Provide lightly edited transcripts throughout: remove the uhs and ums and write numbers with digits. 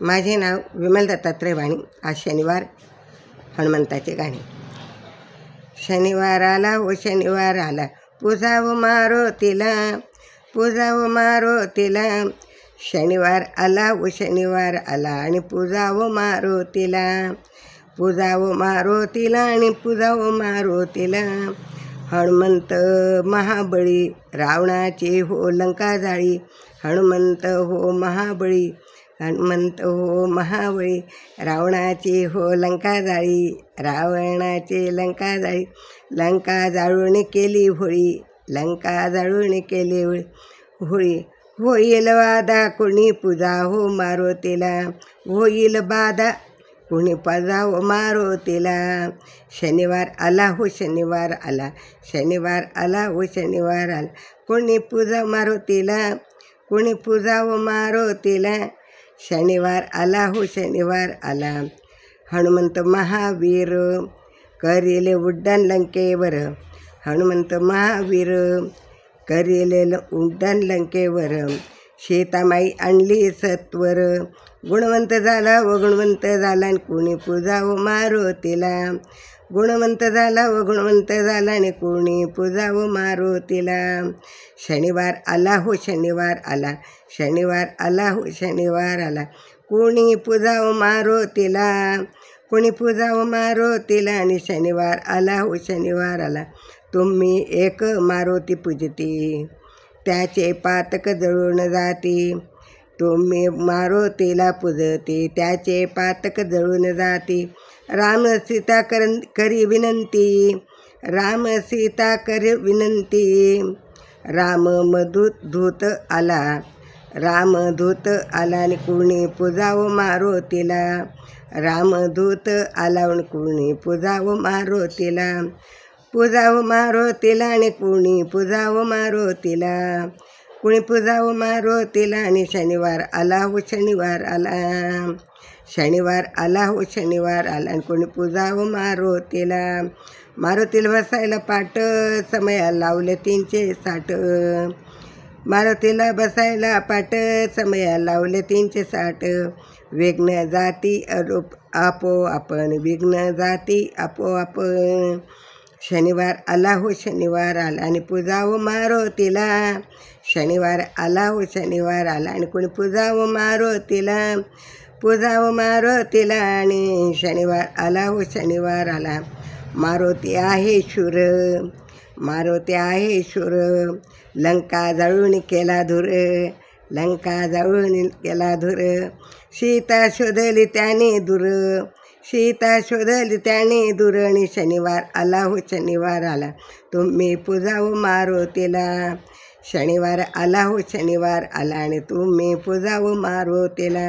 माझे नाव विमल दत्तात्रय वाणी. आज शनिवार, हनुमंताचे गाणे. शनिवार आला व शनिवार आला, पूजाव मारुतीला, पूजाव मारुतीला. शनिवार आला व शनिवार आला आणि पूजाव मारुतीला, पूजाव मारुतीला आणि पूजाव मारुतीला. हनुमंत महाबळी, रावणाची हो लंका जाळी. हनुमंत हो महाबळी, हनुमंत हो महाबळी. रावणाची हो लंका जाळी, रावणाची लंका जाळी. लंका जाळून केली होळी, लंका जाळून केली होळी. होईल बाधा कोणी पूजा हो मारुतीला, होईल बाधा कोणी पूजा हो मारुतीला. शनिवार आला हो शनिवार आला, शनिवार आला हो शनिवार आला. कोणी पूजा मारुतीला, कोणी पूजा हो मारुतीला. शनिवार आला हो शनिवार आला. हनुमंत महावीर, करिले उड्डाण लंकेवर. हनुमंत महावीर, करिले उड्डाण लंकेवर. सीतामाई आणली सत्वर, गुणवंत झाला व गुणवंत झाला आणि कोणी पूजा व मारुतीला. गुणवंत झाला व गुणवंत झाला आणि कोणी पूजा व मारुतीला. शनिवार आला हो शनिवार आला, शनिवार आला हो शनिवार आला. कोणी पूजा व मारुतीला, कोणी पूजा व मारुतीला. आणि शनिवार आला हो शनिवार आला. तुम्ही एक मारुती पूजती, त्याचे पातक जळून जाती. तुम्ही मारुतीला पूजती, त्याचे पातक जळून जाती. राम सीता करी विनंती, राम सीता करी विनंती. राम दूत आला, राम दूत आला आणि कोणी पूजा व मारुतीला. रामदूत आला आणि कोणी पूजा व मारुतीला. पूजा व मारुतीला आणि कोणी पूजा व मारुतीला. कोणी पूजा व मारुतीला. आणि शनिवार आला हो शनिवार आला, शनिवार आला हो शनिवार आला आणि कोणी पूजा व मारुतीला. मारुतीला बसायला पाट, समया लावले 360. मारुतीला बसायला पाट, समया लावले 360. विघ्न जाती आपोआपण, विघ्न जाती आपोआपण. शनिवार आला हो शनिवार आला आणि पूजा व मारुतीला. शनिवार आला हो शनिवार आला आणि कोणी पूजा व मारुतीला, पूजा व मारुतीला. आणि शनिवार आला हो शनिवार आला. मारुती आहे शूर, मारुती आहे शूर. लंका जाळून केला धूर, लंका जाळून केला धूर. सीता शोधली त्याने दूर, सीता शोधली त्याने दूर. आणि शनिवार आला हो शनिवार आला. तुम्ही पूजा व मारुतीला. शनिवार आला हो शनिवार आला आणि तुम्ही पूजा व मारुतीला.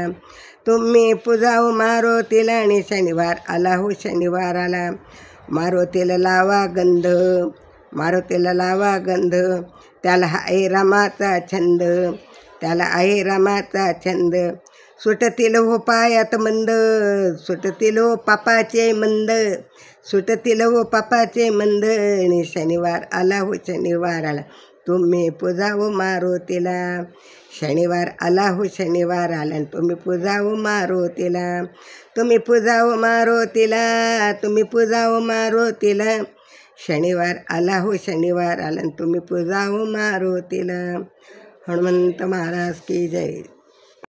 तुम्ही पूजा व मारुतीला. आणि शनिवार आला हो शनिवार आला. मारुतीला लावा गंध, मारुतीला लावा गंध. त्याला आहे रामाचा छंद, त्याला आहे रामाचा छंद. सुटतील हो पायात मंद, सुटतील हो पापाचे मंद, सुटतील हो पापाचे मंद. आणि शनिवार आला हो शनिवार आला. तुम्ही पूजा व मारुतीला. शनिवार आला हो शनिवार आला आणि तुम्ही पूजा व मारुतीला. तुम्ही पूजा व मारुतीला, तुम्ही पूजा व मारुतीला. शनिवार आला हो शनिवार आला आणि तुम्ही पूजा व मारुतीला. हनुमंत महाराज की जय.